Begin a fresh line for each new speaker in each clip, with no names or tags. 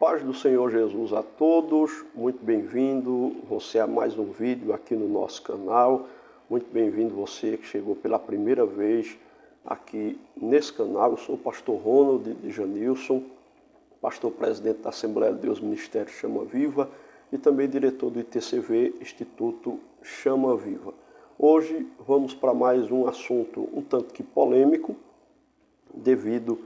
paz do Senhor Jesus a todos, muito bem-vindo você a mais um vídeo aqui no nosso canal, muito bem-vindo você que chegou pela primeira vez aqui nesse canal. Eu sou o pastor Ronald de Janilson, pastor presidente da Assembleia de Deus Ministério Chama Viva e também diretor do ITCV, Instituto Chama Viva. Hoje vamos para mais um assunto um tanto que polêmico, devido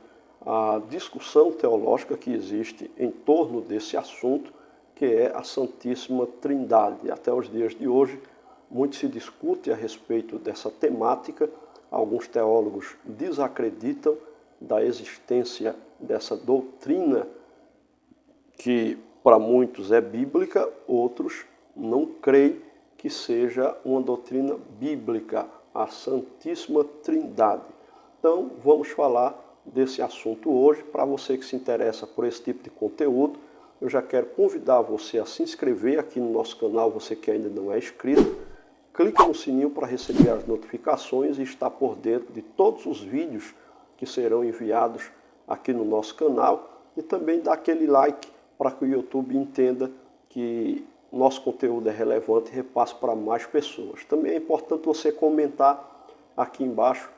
à discussão teológica que existe em torno desse assunto, que é a Santíssima Trindade. Até os dias de hoje, muito se discute a respeito dessa temática. Alguns teólogos desacreditam da existência dessa doutrina, que para muitos é bíblica, outros não creem que seja uma doutrina bíblica, a Santíssima Trindade. Então, vamos falar desse assunto hoje. Para você que se interessa por esse tipo de conteúdo, eu já quero convidar você a se inscrever aqui no nosso canal, você que ainda não é inscrito. Clique no sininho para receber as notificações e estar por dentro de todos os vídeos que serão enviados aqui no nosso canal. E também dá aquele like para que o YouTube entenda que nosso conteúdo é relevante e repasse para mais pessoas. Também é importante você comentar aqui embaixo,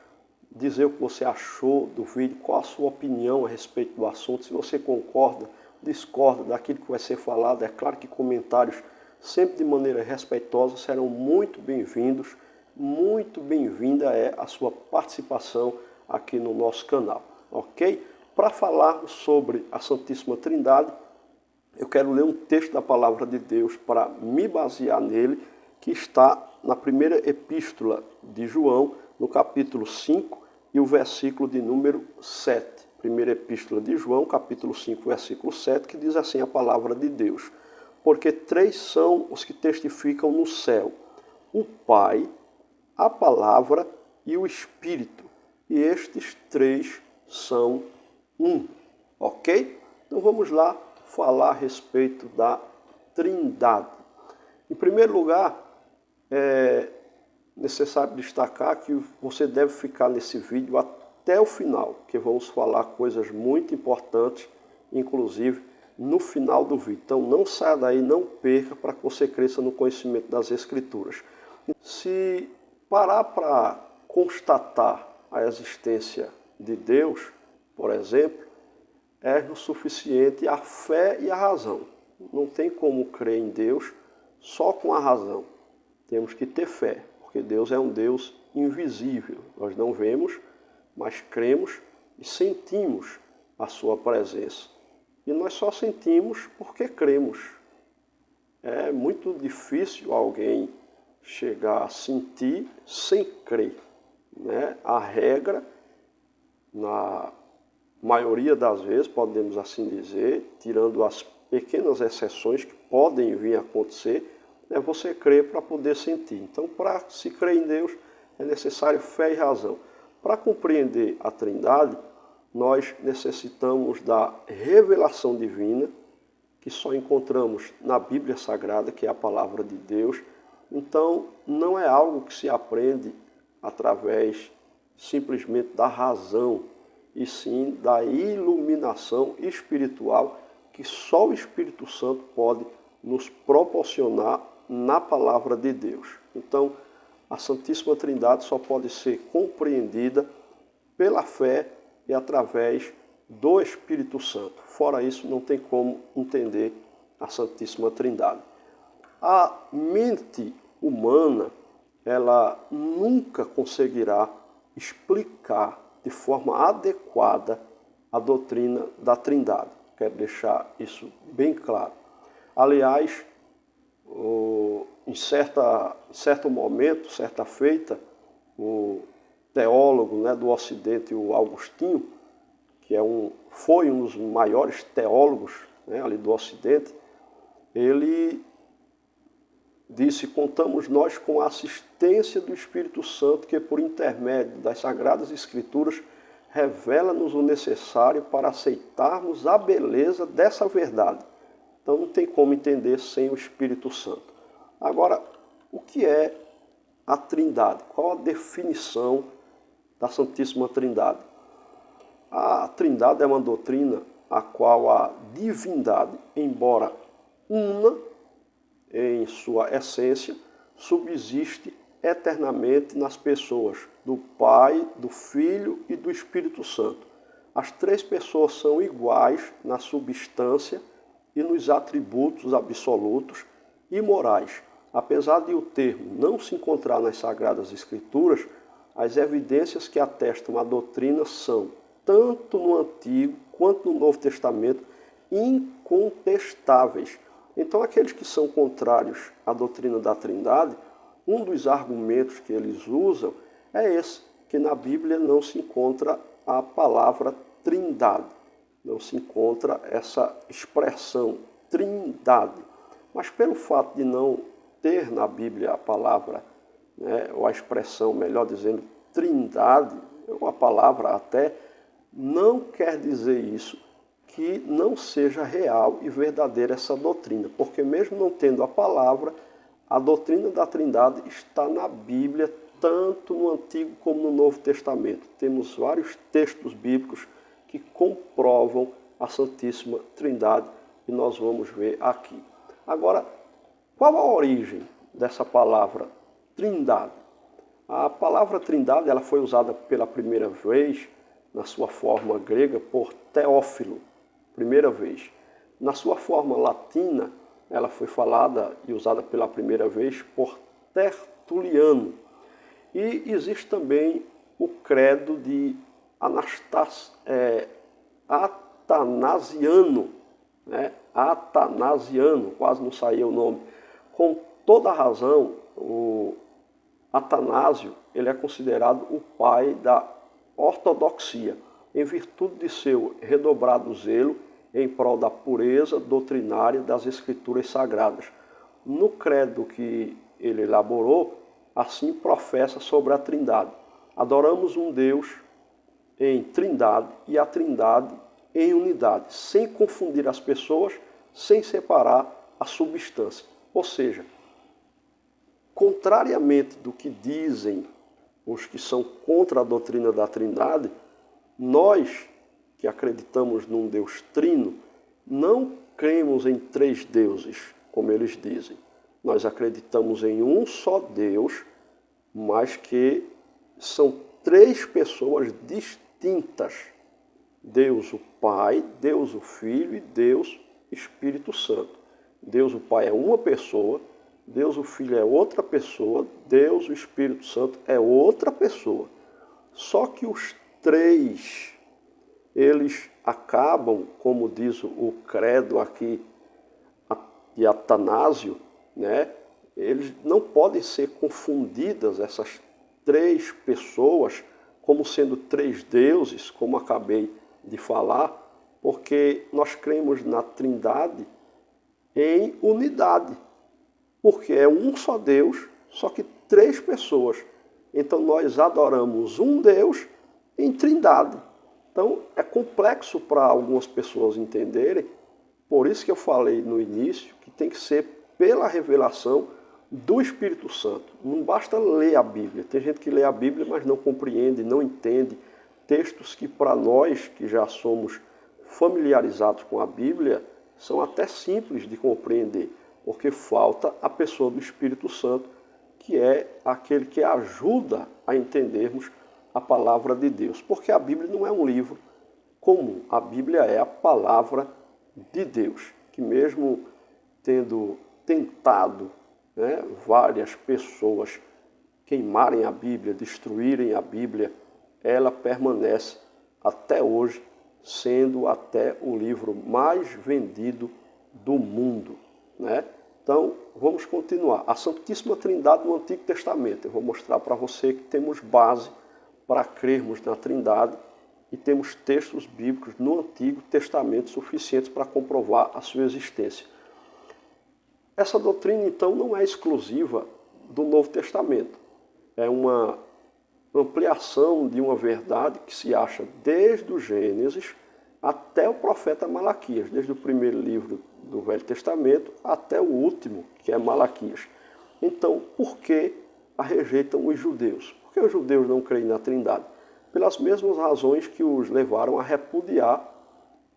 dizer o que você achou do vídeo, qual a sua opinião a respeito do assunto, se você concorda, discorda daquilo que vai ser falado. É claro que comentários sempre de maneira respeitosa serão muito bem-vindos, muito bem-vinda é a sua participação aqui no nosso canal, ok? Para falarmos sobre a Santíssima Trindade, eu quero ler um texto da Palavra de Deus para me basear nele, que está na primeira epístola de João, no capítulo 5 e o versículo de número 7. Primeira epístola de João, capítulo 5, versículo 7, que diz assim a Palavra de Deus: porque três são os que testificam no céu, o Pai, a Palavra e o Espírito, e estes três são um. Ok? Então vamos lá falar a respeito da Trindade. Em primeiro lugar, é necessário destacar que você deve ficar nesse vídeo até o final, que vamos falar coisas muito importantes, inclusive no final do vídeo. Então não saia daí, não perca, para que você cresça no conhecimento das Escrituras. Se parar para constatar a existência de Deus, por exemplo, é o suficiente a fé e a razão. Não tem como crer em Deus só com a razão. Temos que ter fé, porque Deus é um Deus invisível. Nós não vemos, mas cremos e sentimos a sua presença. E nós só sentimos porque cremos. É muito difícil alguém chegar a sentir sem crer, né? A regra, na maioria das vezes, podemos assim dizer, tirando as pequenas exceções que podem vir a acontecer, é você crer para poder sentir. Então, para se crer em Deus, é necessário fé e razão. Para compreender a Trindade, nós necessitamos da revelação divina, que só encontramos na Bíblia Sagrada, que é a Palavra de Deus. Então, não é algo que se aprende através simplesmente da razão, e sim da iluminação espiritual que só o Espírito Santo pode nos proporcionar na Palavra de Deus. Então, a Santíssima Trindade só pode ser compreendida pela fé e através do Espírito Santo. Fora isso, não tem como entender a Santíssima Trindade. A mente humana, ela nunca conseguirá explicar de forma adequada a doutrina da Trindade. Quero deixar isso bem claro. Aliás, em certo momento, certa feita, o teólogo, né, do Ocidente, o Agostinho, que foi um dos maiores teólogos, né, ali do Ocidente, ele disse: contamos nós com a assistência do Espírito Santo, que por intermédio das Sagradas Escrituras revela-nos o necessário para aceitarmos a beleza dessa verdade. Então não tem como entender sem o Espírito Santo. Agora, o que é a Trindade? Qual a definição da Santíssima Trindade? A Trindade é uma doutrina a qual a divindade, embora una em sua essência, subsiste eternamente nas pessoas do Pai, do Filho e do Espírito Santo. As três pessoas são iguais na substância e nos atributos absolutos e morais. Apesar de o termo não se encontrar nas Sagradas Escrituras, as evidências que atestam a doutrina são, tanto no Antigo quanto no Novo Testamento, incontestáveis. Então, aqueles que são contrários à doutrina da Trindade, um dos argumentos que eles usam é esse, que na Bíblia não se encontra a palavra Trindade, não se encontra essa expressão Trindade. Mas pelo fato de não ter na Bíblia a palavra, ou a expressão, melhor dizendo, Trindade, ou a palavra até, não quer dizer isso que não seja real e verdadeira essa doutrina, porque mesmo não tendo a palavra, a doutrina da Trindade está na Bíblia, tanto no Antigo como no Novo Testamento. Temos vários textos bíblicos que comprovam a Santíssima Trindade e nós vamos ver aqui. Agora, qual a origem dessa palavra Trindade? A palavra Trindade ela foi usada pela primeira vez, na sua forma grega, por Teófilo, primeira vez. Na sua forma latina, ela foi falada e usada pela primeira vez por Tertuliano. E existe também o credo de Atanasiano, Atanasiano, quase não saía o nome. Com toda razão, o Atanásio ele é considerado o pai da ortodoxia, em virtude de seu redobrado zelo em prol da pureza doutrinária das Escrituras Sagradas. No credo que ele elaborou, assim professa sobre a Trindade. Adoramos um Deus em Trindade e a Trindade em unidade, sem confundir as pessoas, sem separar a substância. Ou seja, contrariamente do que dizem os que são contra a doutrina da Trindade, nós que acreditamos num Deus trino, não cremos em três deuses, como eles dizem. Nós acreditamos em um só Deus, mas que são três pessoas distintas. Deus o Pai, Deus o Filho e Deus Espírito Santo. Deus o Pai é uma pessoa, Deus o Filho é outra pessoa, Deus o Espírito Santo é outra pessoa. Só que os três, eles acabam, como diz o credo aqui de Atanásio, eles não podem ser confundidas, essas três pessoas, como sendo três deuses, como acabei de falar, porque nós cremos na Trindade em unidade, porque é um só Deus, só que três pessoas. Então nós adoramos um Deus em Trindade. Então é complexo para algumas pessoas entenderem, por isso que eu falei no início que tem que ser pela revelação do Espírito Santo. Não basta ler a Bíblia. Tem gente que lê a Bíblia, mas não compreende, não entende textos que para nós que já somos familiarizados com a Bíblia são até simples de compreender, porque falta a pessoa do Espírito Santo, que é aquele que ajuda a entendermos a palavra de Deus. Porque a Bíblia não é um livro comum, a Bíblia é a palavra de Deus, que mesmo tendo tentado várias pessoas queimarem a Bíblia, destruírem a Bíblia, ela permanece até hoje, sendo até o livro mais vendido do mundo. Então, vamos continuar. A Santíssima Trindade no Antigo Testamento. Eu vou mostrar para você que temos base para crermos na Trindade e temos textos bíblicos no Antigo Testamento suficientes para comprovar a sua existência. Essa doutrina, então, não é exclusiva do Novo Testamento. É uma ampliação de uma verdade que se acha desde o Gênesis até o profeta Malaquias, desde o primeiro livro do Velho Testamento até o último, que é Malaquias. Então, por que a rejeitam os judeus? Por que os judeus não creem na Trindade? Pelas mesmas razões que os levaram a repudiar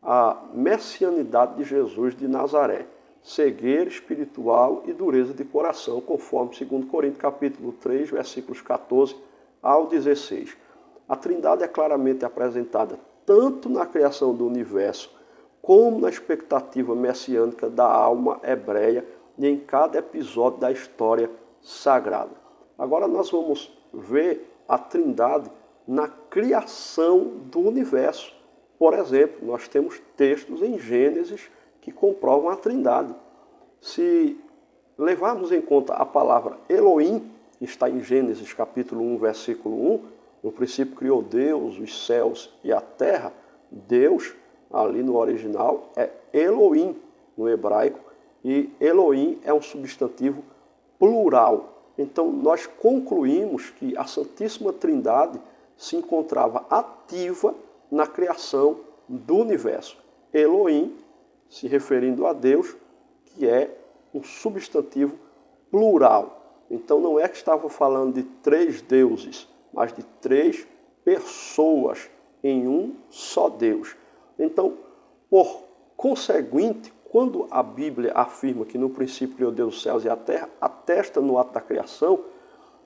a messianidade de Jesus de Nazaré, cegueira espiritual e dureza de coração, conforme 2 Coríntios capítulo 3, versículos 14 ao 16. A Trindade é claramente apresentada tanto na criação do universo, como na expectativa messiânica da alma hebreia e em cada episódio da história sagrada. Agora nós vamos ver a Trindade na criação do universo. Por exemplo, nós temos textos em Gênesis que comprovam a Trindade. Se levarmos em conta a palavra Elohim, que está em Gênesis capítulo 1, versículo 1, no princípio criou Deus os céus e a terra, Deus, ali no original, é Elohim no hebraico, e Elohim é um substantivo plural. Então nós concluímos que a Santíssima Trindade se encontrava ativa na criação do universo. Elohim, se referindo a Deus, que é um substantivo plural. Então não é que estava falando de 3 deuses, mas de 3 pessoas em um só Deus. Então, por conseguinte, quando a Bíblia afirma que no princípio criou Deus os céus e a terra, atesta no ato da criação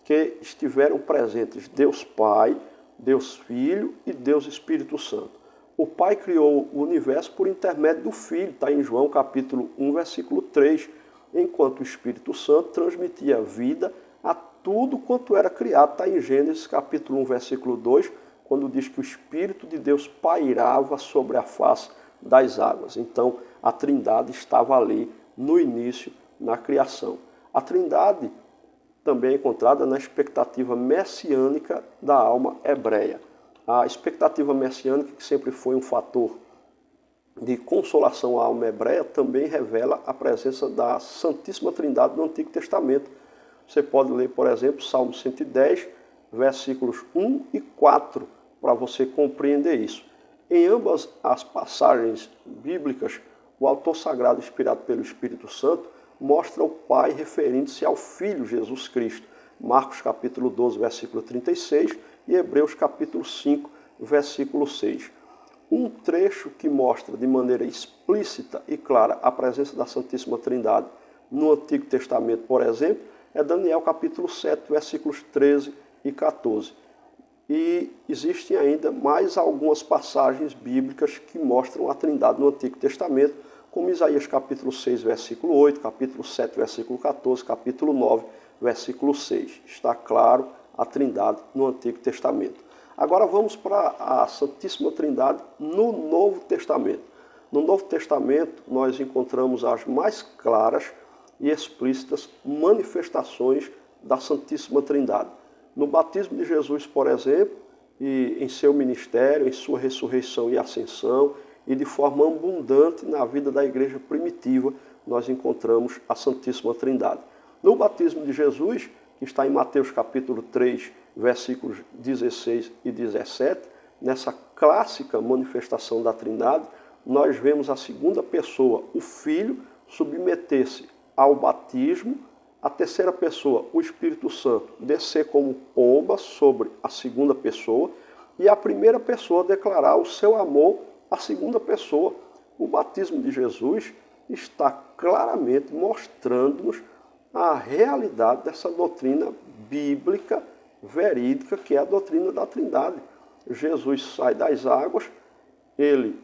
que estiveram presentes Deus Pai, Deus Filho e Deus Espírito Santo. O Pai criou o universo por intermédio do Filho, está em João capítulo 1, versículo 3, enquanto o Espírito Santo transmitia vida a tudo quanto era criado, está em Gênesis capítulo 1, versículo 2, quando diz que o Espírito de Deus pairava sobre a face das águas. Então, a Trindade estava ali no início, na criação. A Trindade também é encontrada na expectativa messiânica da alma hebreia. A expectativa messiânica, que sempre foi um fator de consolação à alma hebreia, também revela a presença da Santíssima Trindade no Antigo Testamento. Você pode ler, por exemplo, Salmo 110, versículos 1 e 4, para você compreender isso. Em ambas as passagens bíblicas, o autor sagrado, inspirado pelo Espírito Santo, mostra o Pai referindo-se ao Filho Jesus Cristo. Marcos capítulo 12, versículo 36 e Hebreus capítulo 5, versículo 6. Um trecho que mostra de maneira explícita e clara a presença da Santíssima Trindade no Antigo Testamento, por exemplo, é Daniel capítulo 7, versículos 13 e 14. E existem ainda mais algumas passagens bíblicas que mostram a Trindade no Antigo Testamento, como Isaías capítulo 6, versículo 8, capítulo 7, versículo 14, capítulo 9, versículo 6. Está claro a Trindade no Antigo Testamento. Agora vamos para a Santíssima Trindade no Novo Testamento. No Novo Testamento nós encontramos as mais claras e explícitas manifestações da Santíssima Trindade. No batismo de Jesus, por exemplo, e em seu ministério, em sua ressurreição e ascensão, e de forma abundante na vida da igreja primitiva, nós encontramos a Santíssima Trindade. No batismo de Jesus, que está em Mateus capítulo 3, versículos 16 e 17, nessa clássica manifestação da Trindade, nós vemos a segunda pessoa, o Filho, submeter-se ao batismo, a terceira pessoa, o Espírito Santo, descer como pomba sobre a segunda pessoa e a primeira pessoa declarar o seu amor à segunda pessoa. O batismo de Jesus está claramente mostrando-nos a realidade dessa doutrina bíblica, verídica, que é a doutrina da Trindade. Jesus sai das águas, ele,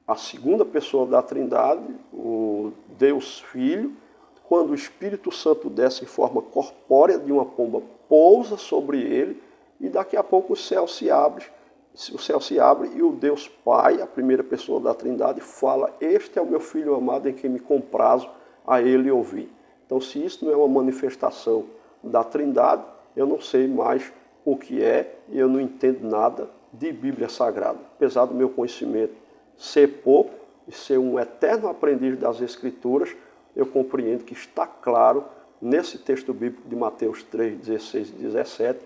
a segunda pessoa da Trindade, o Deus Filho, quando o Espírito Santo desce em forma corpórea de uma pomba, pousa sobre ele e daqui a pouco o céu se abre e o Deus Pai, a primeira pessoa da Trindade, fala: "Este é o meu Filho amado em quem me comprazo a ele ouvir". Então, se isso não é uma manifestação da Trindade, eu não sei mais o que é e eu não entendo nada de Bíblia Sagrada. Apesar do meu conhecimento ser pouco e ser um eterno aprendiz das Escrituras, eu compreendo que está claro, nesse texto bíblico de Mateus 3, 16 e 17,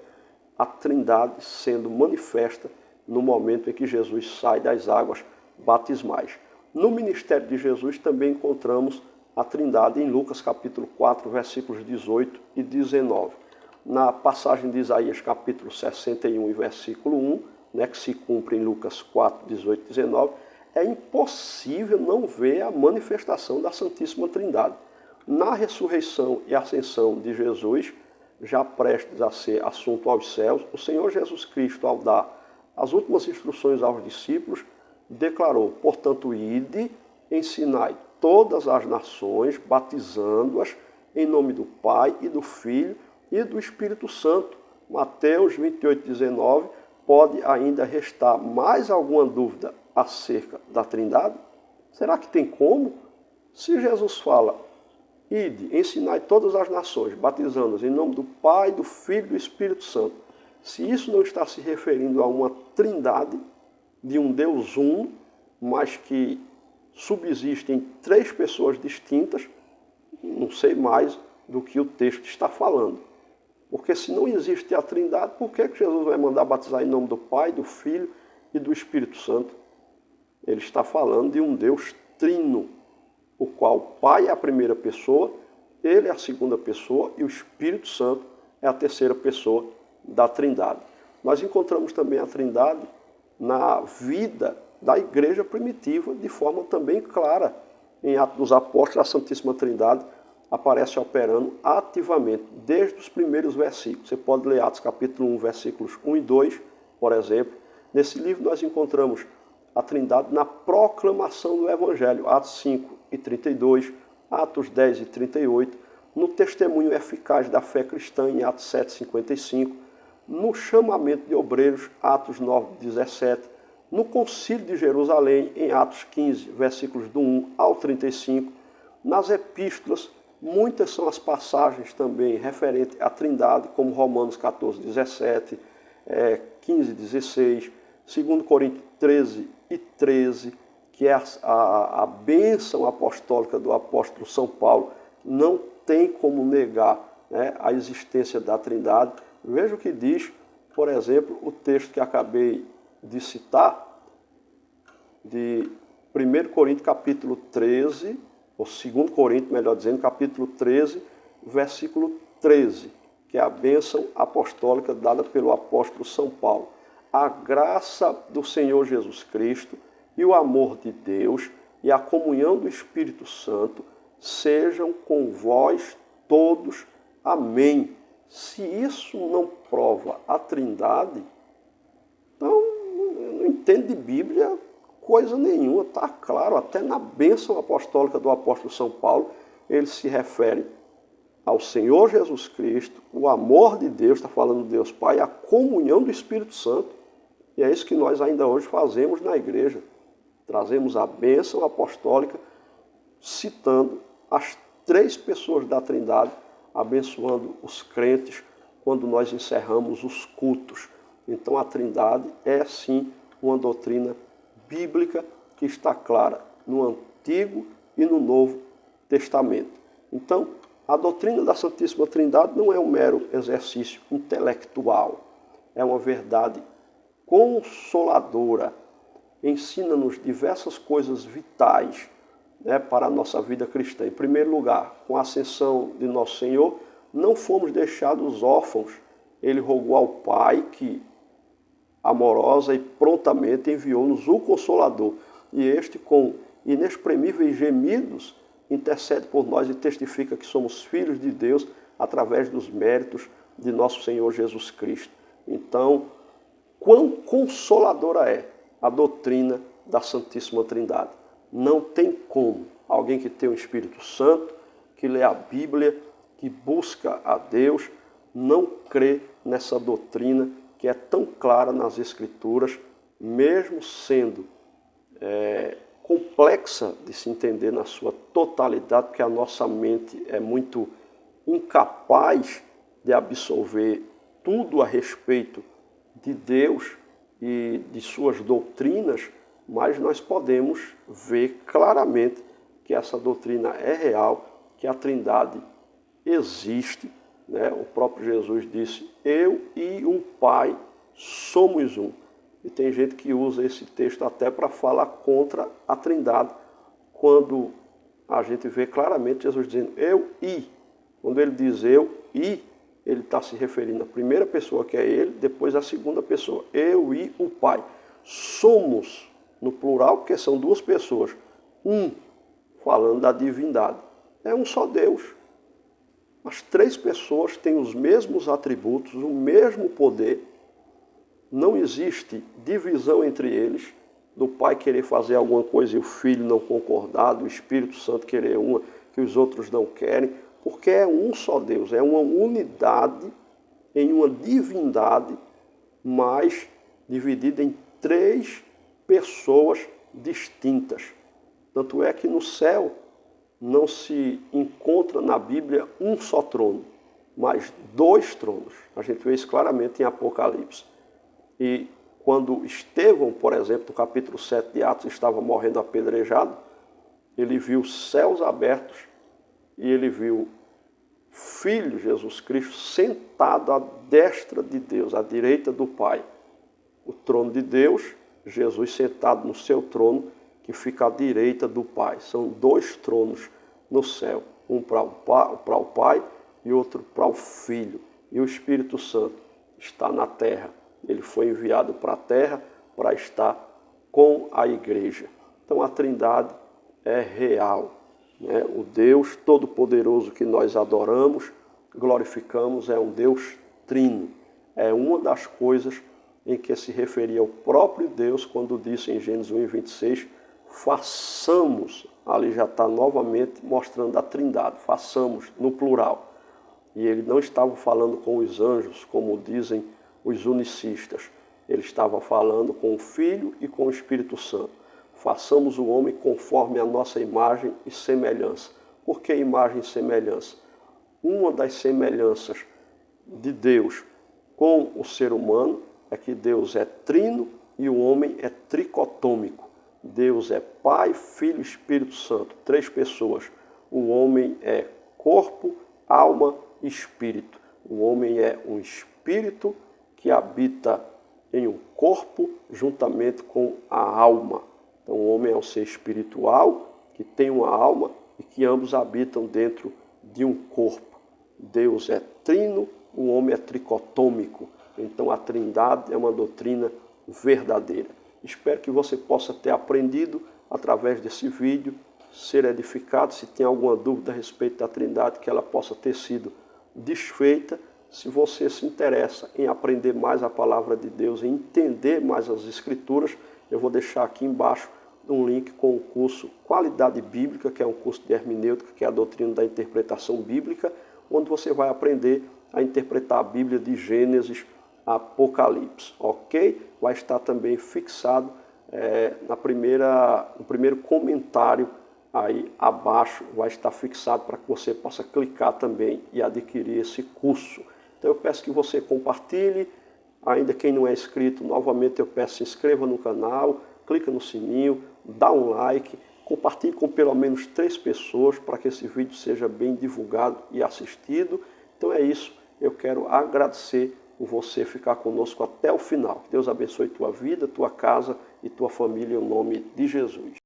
a Trindade sendo manifesta no momento em que Jesus sai das águas batismais. No ministério de Jesus também encontramos a Trindade em Lucas capítulo 4, versículos 18 e 19. Na passagem de Isaías capítulo 61 e versículo 1, que se cumpre em Lucas 4, 18 e 19, é impossível não ver a manifestação da Santíssima Trindade. Na ressurreição e ascensão de Jesus, já prestes a ser assunto aos céus, o Senhor Jesus Cristo, ao dar as últimas instruções aos discípulos, declarou: portanto, ide, ensinai todas as nações, batizando-as em nome do Pai e do Filho e do Espírito Santo. Mateus 28, 19. Pode ainda restar mais alguma dúvida acerca da Trindade? Será que tem como? Se Jesus fala: ide, ensinai todas as nações, batizando-as em nome do Pai, do Filho e do Espírito Santo, se isso não está se referindo a uma trindade de um Deus uno, mas que subsistem três pessoas distintas, não sei mais do que o texto está falando. Porque se não existe a trindade, por que Jesus vai mandar batizar em nome do Pai, do Filho e do Espírito Santo? Ele está falando de um Deus trino, o qual o Pai é a primeira pessoa, ele é a segunda pessoa e o Espírito Santo é a terceira pessoa da trindade. Nós encontramos também a trindade na vida da igreja primitiva de forma também clara. Em Atos dos Apóstolos, a Santíssima Trindade aparece operando ativamente, desde os primeiros versículos. Você pode ler Atos capítulo 1, versículos 1 e 2, por exemplo. Nesse livro nós encontramos a Trindade na proclamação do Evangelho, Atos 5 e 32, Atos 10 e 38, no testemunho eficaz da fé cristã, em Atos 7, 55, no chamamento de obreiros, Atos 9, 17, no Concílio de Jerusalém, em Atos 15, versículos do 1 ao 35, nas epístolas. Muitas são as passagens também referentes à Trindade, como Romanos 14, 17, 15, 16, 2 Coríntios 13 e 13, que é a bênção apostólica do apóstolo São Paulo. Não tem como negar, né, a existência da Trindade. Veja o que diz, por exemplo, o texto que acabei de citar, de 1 Coríntios capítulo 13, ou 2 Coríntios, melhor dizendo, capítulo 13, versículo 13, que é a bênção apostólica dada pelo apóstolo São Paulo. A graça do Senhor Jesus Cristo e o amor de Deus e a comunhão do Espírito Santo sejam com vós todos. Amém. Se isso não prova a Trindade, então não entendo de Bíblia coisa nenhuma. Está claro, até na bênção apostólica do apóstolo São Paulo, ele se refere ao Senhor Jesus Cristo, o amor de Deus, está falando de Deus Pai, a comunhão do Espírito Santo. E é isso que nós ainda hoje fazemos na igreja. Trazemos a bênção apostólica, citando as três pessoas da Trindade, abençoando os crentes quando nós encerramos os cultos. Então a Trindade é sim uma doutrina bíblica que está clara no Antigo e no Novo Testamento. Então, a doutrina da Santíssima Trindade não é um mero exercício intelectual, é uma verdade consoladora, ensina-nos diversas coisas vitais, né, para a nossa vida cristã. Em primeiro lugar, com a ascensão de nosso Senhor, não fomos deixados órfãos. Ele rogou ao Pai que, amorosa e prontamente, enviou-nos o Consolador. E este, com inexprimíveis gemidos, intercede por nós e testifica que somos filhos de Deus através dos méritos de nosso Senhor Jesus Cristo. Então, quão consoladora é a doutrina da Santíssima Trindade. Não tem como alguém que tem o Espírito Santo, que lê a Bíblia, que busca a Deus, não crê nessa doutrina que é tão clara nas Escrituras, mesmo sendo complexa de se entender na sua totalidade, porque a nossa mente é muito incapaz de absorver tudo a respeito de Deus e de suas doutrinas, mas nós podemos ver claramente que essa doutrina é real, que a Trindade existe, né? O próprio Jesus disse: eu e o Pai somos um. E tem gente que usa esse texto até para falar contra a Trindade, quando a gente vê claramente Jesus dizendo eu e. Quando ele diz eu e, ele está se referindo à primeira pessoa, que é ele, depois à segunda pessoa, eu e o Pai. Somos no plural, porque são duas pessoas. Um falando da divindade. É um só Deus. As três pessoas têm os mesmos atributos, o mesmo poder. Não existe divisão entre eles, do Pai querer fazer alguma coisa e o Filho não concordar, do Espírito Santo querer uma que os outros não querem, porque é um só Deus, é uma unidade em uma divindade, mas dividida em três pessoas distintas. Tanto é que no céu não se encontra na Bíblia um só trono, mas dois tronos. A gente vê isso claramente em Apocalipse. E quando Estevão, por exemplo, no capítulo 7 de Atos, estava morrendo apedrejado, ele viu os céus abertos e ele viu Filho Jesus Cristo sentado à destra de Deus, à direita do Pai. O trono de Deus, Jesus sentado no seu trono, que fica à direita do Pai. São dois tronos no céu, um para o Pai e outro para o Filho. E o Espírito Santo está na terra. Ele foi enviado para a terra para estar com a igreja. Então a Trindade é real. O Deus Todo-Poderoso que nós adoramos, glorificamos, é um Deus trino. É uma das coisas em que se referia ao próprio Deus quando disse em Gênesis 1:26, façamos, ali já está novamente mostrando a Trindade, façamos no plural. E ele não estava falando com os anjos, como dizem os unicistas. Ele estava falando com o Filho e com o Espírito Santo. Façamos o homem conforme a nossa imagem e semelhança. Por que imagem e semelhança? Uma das semelhanças de Deus com o ser humano é que Deus é trino e o homem é tricotômico. Deus é Pai, Filho e Espírito Santo, três pessoas. O homem é corpo, alma e espírito. O homem é um espírito que habita em um corpo juntamente com a alma. Então o homem é um ser espiritual que tem uma alma e que ambos habitam dentro de um corpo. Deus é trino, o homem é tricotômico. Então a Trindade é uma doutrina verdadeira. Espero que você possa ter aprendido através desse vídeo, ser edificado. Se tem alguma dúvida a respeito da Trindade, que ela possa ter sido desfeita. Se você se interessa em aprender mais a palavra de Deus, em entender mais as Escrituras, eu vou deixar aqui embaixo um link com o curso Qualidade Bíblica, que é um curso de hermenêutica, que é a doutrina da interpretação bíblica, onde você vai aprender a interpretar a Bíblia de Gênesis a Apocalipse, ok? Vai estar também fixado no primeiro comentário aí abaixo, vai estar fixado para que você possa clicar também e adquirir esse curso. Então eu peço que você compartilhe, ainda quem não é inscrito, novamente eu peço se inscreva no canal, clica no sininho, dá um like, compartilhe com pelo menos 3 pessoas para que esse vídeo seja bem divulgado e assistido. Então é isso, eu quero agradecer por você ficar conosco até o final. Que Deus abençoe tua vida, tua casa e tua família em nome de Jesus.